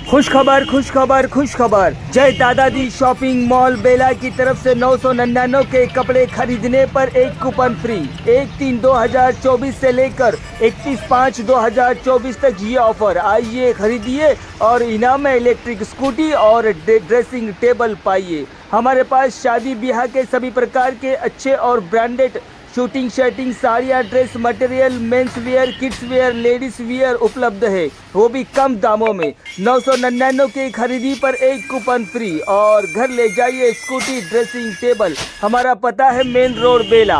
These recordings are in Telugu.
खुश खबर। जय दादाजी शॉपिंग मॉल बेला की तरफ से 999 के कपड़े खरीदने पर एक कूपन फ्री। 1/3/2024 से लेकर 31/5/2024 तक ये ऑफर। आइए खरीदिए और इनाम में इलेक्ट्रिक स्कूटी और ड्रेसिंग टेबल पाइए। हमारे पास शादी ब्याह के सभी प्रकार के अच्छे और ब्रांडेड शूटिंग शर्टिंग साड़ियाँ, dress material, men's wear, kids where, ladies wear उपलब्ध है, वो भी कम दामों में। 999 की खरीदी पर एक कूपन फ्री और घर ले जाइए स्कूटी ड्रेसिंग टेबल। हमारा पता है मेन रोड बेला।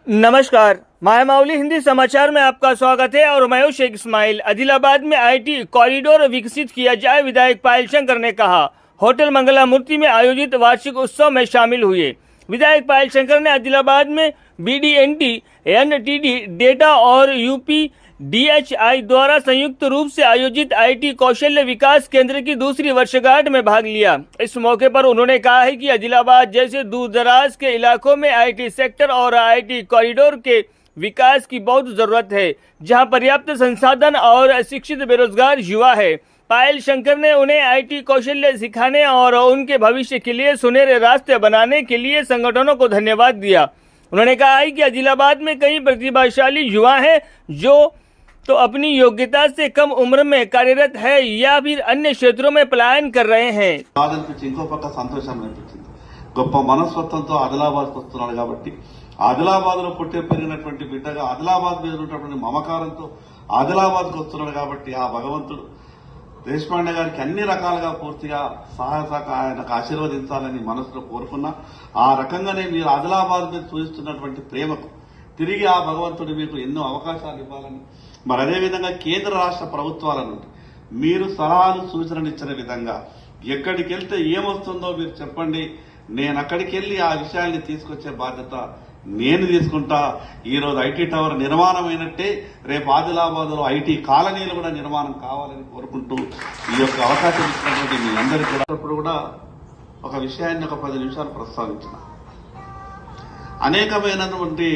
नमस्कार, माया माउली हिंदी समाचार में आपका स्वागत है और मैं हूं शेख इस्माइल। आदिलाबाद में IT कॉरिडोर विकसित किया जाए, विधायक पायल शंकर ने कहा। होटल मंगला मूर्ति में आयोजित वार्षिक उत्सव में शामिल हुए विधायक पायल शंकर ने आदिलाबाद में BDNT, NTD डेटा और UPDHI द्वारा संयुक्त रूप से आयोजित IT कौशल्य विकास केंद्र की दूसरी वर्षगांठ में भाग लिया। इस मौके पर उन्होंने कहा है कि आदिलाबाद जैसे दूर दराज के इलाकों में IT सेक्टर और IT कॉरिडोर के विकास की बहुत जरूरत है, जहां पर्याप्त संसाधन और शिक्षित बेरोजगार युवा है। पायल शंकर ने उन्हें IT कौशल्य सिखाने और उनके भविष्य के लिए सुनहरे रास्ते बनाने के लिए संगठनों को धन्यवाद दिया। उन्होंने कहा है कि आदिलाबाद में कई प्रतिभाशाली युवा हैं जो तो अपनी योग्यता से कम उम्र में कार्यरत है या फिर अन्य क्षेत्रों में पलायन कर रहे हैं। గొప్ప మనస్తత్వంతో ఆదిలాబాద్ వస్తున్నాడు కాబట్టి ఆదిలాబాద్ లో పుట్టి పెరిగినటువంటి బిడ్డగా ఆదిలాబాద్ మీద ఉన్నటువంటి మమకారంతో ఆదిలాబాద్ కు వస్తున్నాడు కాబట్టి ఆ భగవంతుడు దేశపాండే గారికి అన్ని రకాలుగా పూర్తిగా సహాయ ఆయనకు ఆశీర్వదించాలని మనసులో కోరుకున్నా. ఆ రకంగానే మీరు ఆదిలాబాద్ మీద చూపిస్తున్నటువంటి ప్రేమకు తిరిగి ఆ భగవంతుడు మీకు ఎన్నో అవకాశాలు ఇవ్వాలని, మరి అదేవిధంగా కేంద్ర రాష్ట్ర ప్రభుత్వాల నుండి మీరు సలహాలు సూచనలు ఇచ్చిన విధంగా ఎక్కడికి వెళ్తే ఏమొస్తుందో మీరు చెప్పండి, నేను అక్కడికి వెళ్లి ఆ విషయాల్ని తీసుకొచ్చే బాధ్యత నేను తీసుకుంటా. ఈ రోజు IT టవర్ నిర్మాణమైనట్టే రేపు ఆదిలాబాద్ లో IT కాలనీలు కూడా నిర్మాణం కావాలని కోరుకుంటూ ఈ యొక్క అవకాశం ఇచ్చినటువంటి మీ అందరికీ కూడా ఒక విషయాన్ని ఒక 10 నిమిషాలు ప్రస్తావించిన. అనేకమైనటువంటి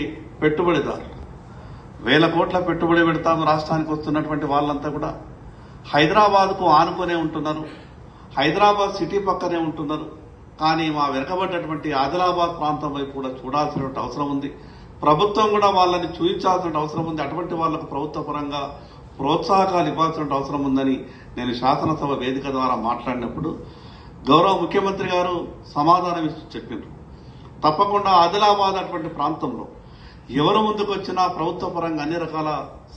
పెట్టుబడిదారులు వేల కోట్ల పెట్టుబడి పెడతాము రాష్ట్రానికి వస్తున్నటువంటి వాళ్ళంతా కూడా హైదరాబాద్ కు ఆనుకునే ఉంటున్నారు, హైదరాబాద్ సిటీ పక్కనే ఉంటున్నారు. కానీ మా వెనకబడ్డటువంటి ఆదిలాబాద్ ప్రాంతం వైపు కూడా చూడాల్సిన అవసరం ఉంది. ప్రభుత్వం కూడా వాళ్ళని చూపించాల్సిన అవసరం ఉంది. అటువంటి వాళ్లకు ప్రభుత్వ పరంగా ప్రోత్సాహకాలు ఇవ్వాల్సిన అవసరం ఉందని నేను శాసనసభ వేదిక ద్వారా మాట్లాడినప్పుడు గౌరవ ముఖ్యమంత్రి గారు సమాధానం ఇస్తూ చెప్పిండ్రు. తప్పకుండా ఆదిలాబాద్ అటువంటి ప్రాంతంలో ఎవరు ముందుకు వచ్చినా ప్రభుత్వ పరంగా అన్ని రకాల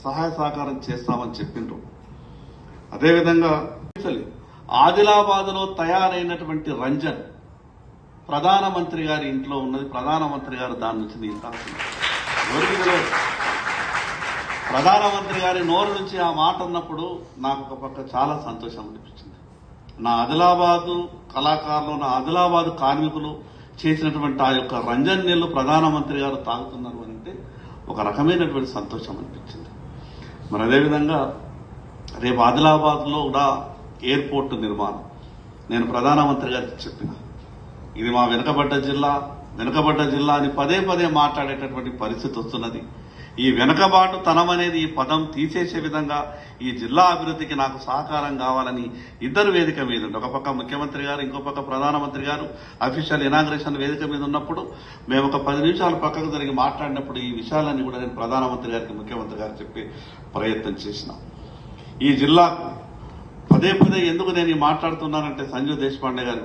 సహాయ సహకారం చేస్తామని చెప్పిండ్రు. అదేవిధంగా ఆదిలాబాద్ లో తయారైనటువంటి రంజన్ ప్రధానమంత్రి గారి ఇంట్లో ఉన్నది. ప్రధానమంత్రి గారు దాని నుంచి నీళ్ళు తాగుతున్నారు. ఎవరికి తెలియదు. ప్రధానమంత్రి గారి నోరు నుంచి ఆ మాట అన్నప్పుడు నాకు ఒక పక్క చాలా సంతోషం అనిపించింది. నా ఆదిలాబాదు కళాకారులు, నా ఆదిలాబాదు కార్మికులు చేసినటువంటి ఆ యొక్క రంజన్ నీళ్లు ప్రధానమంత్రి గారు తాగుతున్నారు అంటే ఒక రకమైనటువంటి సంతోషం అనిపించింది. మరి అదేవిధంగా రేపు ఆదిలాబాద్ లో కూడా ఎయిర్పోర్ట్ నిర్మాణం నేను ప్రధానమంత్రి గారికి చెప్పిన. ఇది మా వెనుకబడ్డ జిల్లా అని పదే మాట్లాడేటటువంటి పరిస్థితి వస్తున్నది. ఈ వెనుకబాటు తనం అనేది ఈ పదం తీసేసే విధంగా ఈ జిల్లా అభివృద్ధికి నాకు సహకారం కావాలని ఇద్దరు వేదిక మీద ఉంది. ఒక పక్క ముఖ్యమంత్రి గారు, ఇంకో పక్క ప్రధానమంత్రి గారు అఫీషియల్ ఇనాగ్రేషన్ వేదిక మీద ఉన్నప్పుడు మేము ఒక 10 నిమిషాలు పక్కకు జరిగి మాట్లాడినప్పుడు ఈ విషయాలన్నీ కూడా నేను ప్రధానమంత్రి గారికి, ముఖ్యమంత్రి గారికి చెప్పే ప్రయత్నం చేసిన. ఈ జిల్లాకు పదే ఎందుకు నేను మాట్లాడుతున్నానంటే సంజయ్ దేశపాండే గారు